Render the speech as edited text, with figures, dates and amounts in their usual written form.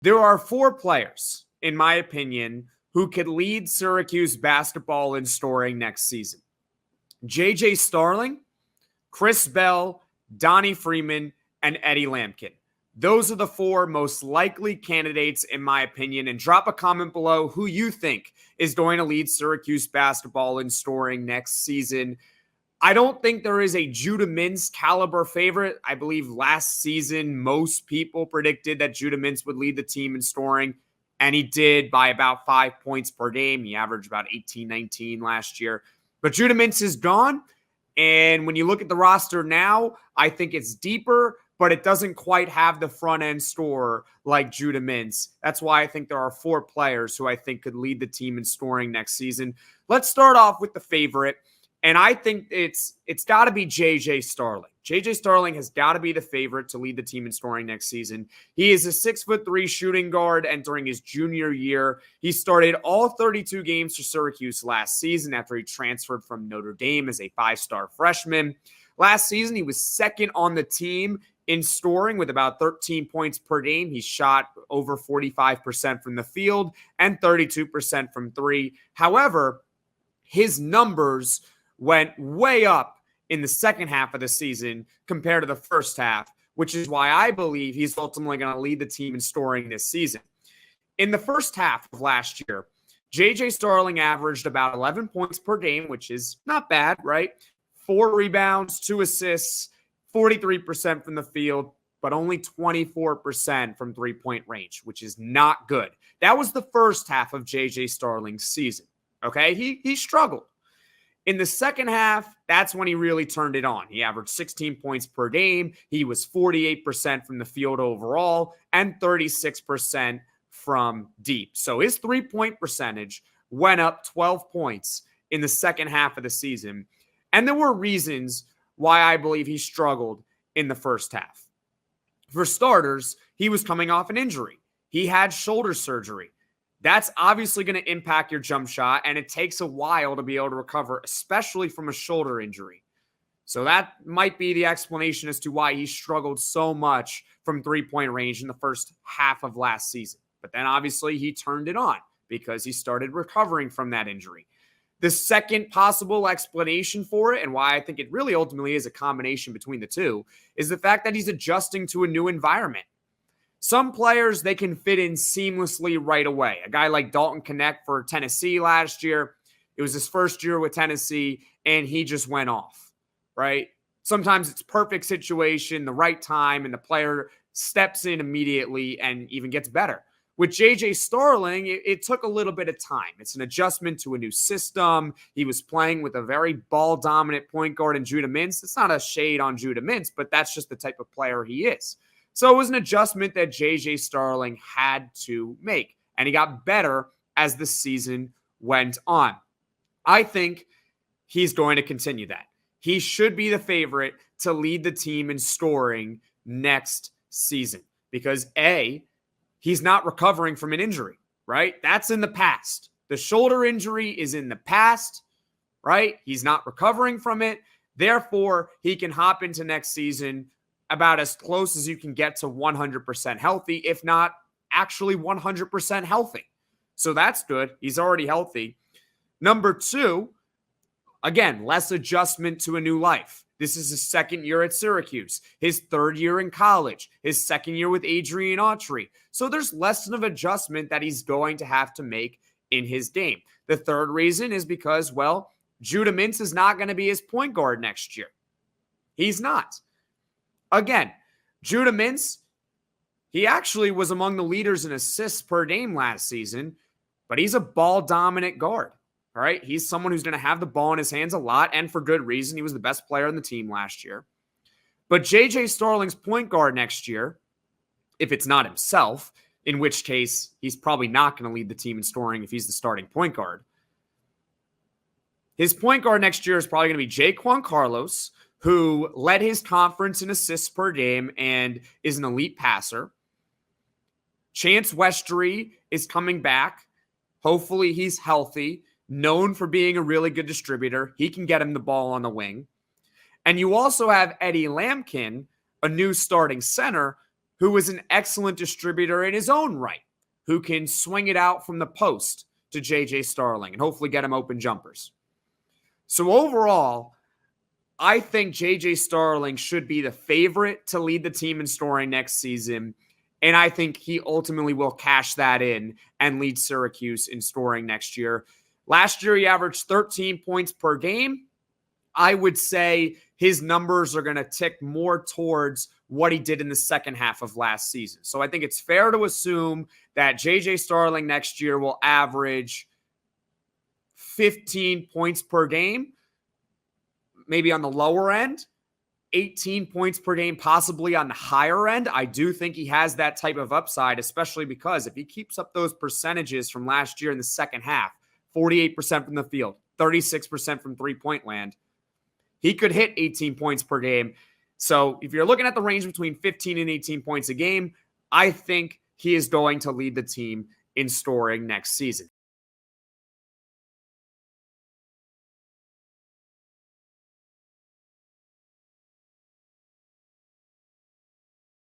There are 4 players, in my opinion, who could lead Syracuse basketball in scoring next season. JJ Starling, Chris Bell, Donnie Freeman, and Eddie Lampkin. Those are the 4 most likely candidates, in my opinion. And drop a comment below who you think is going to lead Syracuse basketball in scoring next season. I don't think there is a Judah Mintz caliber favorite. I believe last season, most people predicted that Judah Mintz would lead the team in scoring, and he did by about 5 points per game. He averaged about 18, 19 last year. But Judah Mintz is gone, and when you look at the roster now, I think it's deeper, but it doesn't quite have the front-end score like Judah Mintz. That's why I think there are 4 players who I think could lead the team in scoring next season. Let's start off with the favorite. And I think it's got to be JJ Starling. JJ Starling has got to be the favorite to lead the team in scoring next season. He is a 6'3" shooting guard entering his junior year. He started all 32 games for Syracuse last season after he transferred from Notre Dame as a 5-star freshman. Last season, he was second on the team in scoring with about 13 points per game. He shot over 45% from the field and 32% from 3. However, his numbers went way up in the second half of the season compared to the first half, which is why I believe he's ultimately going to lead the team in scoring this season. In the first half of last year, JJ Starling averaged about 11 points per game, which is not bad, right? 4 rebounds, 2 assists, 43% from the field, but only 24% from three-point range, which is not good. That was the first half of JJ Starling's season, okay? He struggled. In the second half, that's when he really turned it on. He averaged 16 points per game. He was 48% from the field overall and 36% from deep. So his three-point percentage went up 12 points in the second half of the season. And there were reasons why I believe he struggled in the first half. For starters, he was coming off an injury. He had shoulder surgery. That's obviously going to impact your jump shot, and it takes a while to be able to recover, especially from a shoulder injury. So that might be the explanation as to why he struggled so much from three-point range in the first half of last season. But then obviously he turned it on because he started recovering from that injury. The second possible explanation for it, and why I think it really ultimately is a combination between the two, is the fact that he's adjusting to a new environment. Some players, they can fit in seamlessly right away. A guy like Dalton Connect for Tennessee last year, it was his first year with Tennessee, and he just went off, right? Sometimes it's perfect situation, the right time, and the player steps in immediately and even gets better. With JJ Starling, it took a little bit of time. It's an adjustment to a new system. He was playing with a very ball-dominant point guard in Judah Mintz. It's not a shade on Judah Mintz, but that's just the type of player he is. So it was an adjustment that JJ Starling had to make, and he got better as the season went on. I think he's going to continue that. He should be the favorite to lead the team in scoring next season because A, he's not recovering from an injury, right? That's in the past. The shoulder injury is in the past, right? He's not recovering from it. Therefore, he can hop into next season about as close as you can get to 100% healthy, if not actually 100% healthy. So that's good. He's already healthy. Number 2, again, less adjustment to a new life. This is his second year at Syracuse, his third year in college, his second year with Adrian Autry. So there's less of an adjustment that he's going to have to make in his game. The third reason is because, well, Judah Mintz is not going to be his point guard next year. He's not. Again, Judah Mintz, he actually was among the leaders in assists per game last season, but he's a ball-dominant guard, all right? He's someone who's going to have the ball in his hands a lot, and for good reason. He was the best player on the team last year. But JJ Starling's point guard next year, if it's not himself, in which case he's probably not going to lead the team in scoring if he's the starting point guard. His point guard next year is probably going to be Jaquan Carlos, who led his conference in assists per game and is an elite passer. Chance Westry is coming back. Hopefully he's healthy, known for being a really good distributor. He can get him the ball on the wing. And you also have Eddie Lampkin, a new starting center, who is an excellent distributor in his own right, who can swing it out from the post to JJ Starling and hopefully get him open jumpers. So overall, I think JJ Starling should be the favorite to lead the team in scoring next season. And I think he ultimately will cash that in and lead Syracuse in scoring next year. Last year, he averaged 13 points per game. I would say his numbers are going to tick more towards what he did in the second half of last season. So I think it's fair to assume that JJ Starling next year will average 15 points per game, maybe on the lower end, 18 points per game, possibly on the higher end. I do think he has that type of upside, especially because if he keeps up those percentages from last year in the second half, 48% from the field, 36% from three-point land, he could hit 18 points per game. So if you're looking at the range between 15 and 18 points a game, I think he is going to lead the team in scoring next season.